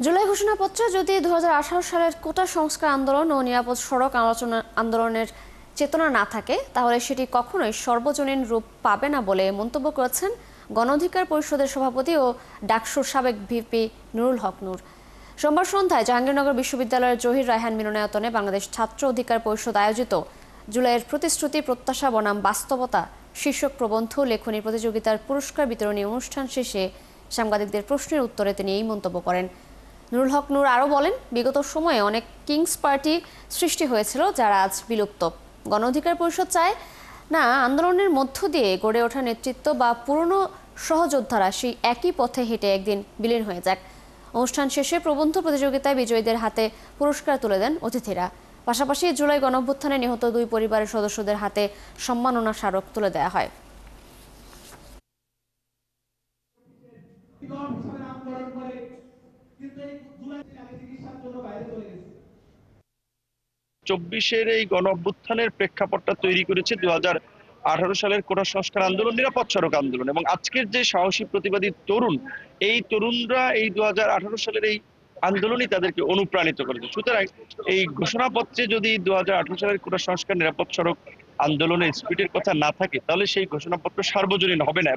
জুলাই ঘোষণাপত্রে যদি 2018 সালের কোটা সংস্কার আন্দোলন ও নিরাপদ সড়ক আন্দোলনের চেতনা না থাকে, তাহলে সেটি কখনোই সর্বজনীন রূপ পাবে না বলে মন্তব্য করেছেন গণ অধিকার পরিষদের সভাপতি ও ডাকসুর সাবেক ভিপি নুরুল হক নূর। সোমবার সন্ধ্যায় জাহাঙ্গীরনগর বিশ্ববিদ্যালয়ের জহির রায়হান মিলনায়তনে বাংলাদেশ ছাত্র অধিকার পরিষদ আয়োজিত জুলাইয়ের প্রতিশ্রুতি প্রত্যাশা বনাম বাস্তবতা শীর্ষক প্রবন্ধ লেখনী প্রতিযোগিতার পুরস্কার বিতরণী অনুষ্ঠান শেষে সাংবাদিকদের প্রশ্নের উত্তরে তিনি এই মন্তব্য করেন। নুরুল হক নূর আরও বলেন, বিগত সময়ে অনেক কিংস পার্টি সৃষ্টি হয়েছিল যারা আজ বিলুপ্ত। গণ অধিকার পরিষদ চায় না আন্দোলনের মধ্য দিয়ে গড়ে ওঠা নেতৃত্ব বা পুরনো সহযোদ্ধারা সেই একই পথে হেঁটে একদিন বিলীন হয়ে যাক। অনুষ্ঠান শেষে প্রবন্ধ প্রতিযোগিতায় বিজয়ীদের হাতে পুরস্কার তুলে দেন অতিথিরা। পাশাপাশি জুলাই গণঅভ্যুত্থানে নিহত দুই পরিবারের সদস্যদের হাতে সম্মাননা স্মারক তুলে দেওয়া হয়। 24-এর এই গণঅভ্যুত্থানের প্রেক্ষাপটটা তৈরি করেছে 2018 সালের কোটা সংস্কার আন্দোলন, নিরাপদ সড়ক আন্দোলন এবং আজকের যে সাহসী প্রতিবাদী তরুণ, এই তরুণরা এই 2018 সালের এই আন্দোলনই তাদেরকে অনুপ্রাণিত করেছে। সুতরাং এই ঘোষণাপত্রে যদি 2018 সালের কোটা সংস্কার নিরাপদ সড়ক আন্দোলনের স্পিরিটের কথা না থাকে, তাহলে সেই ঘোষণাপত্র সার্বজনীন হবে না।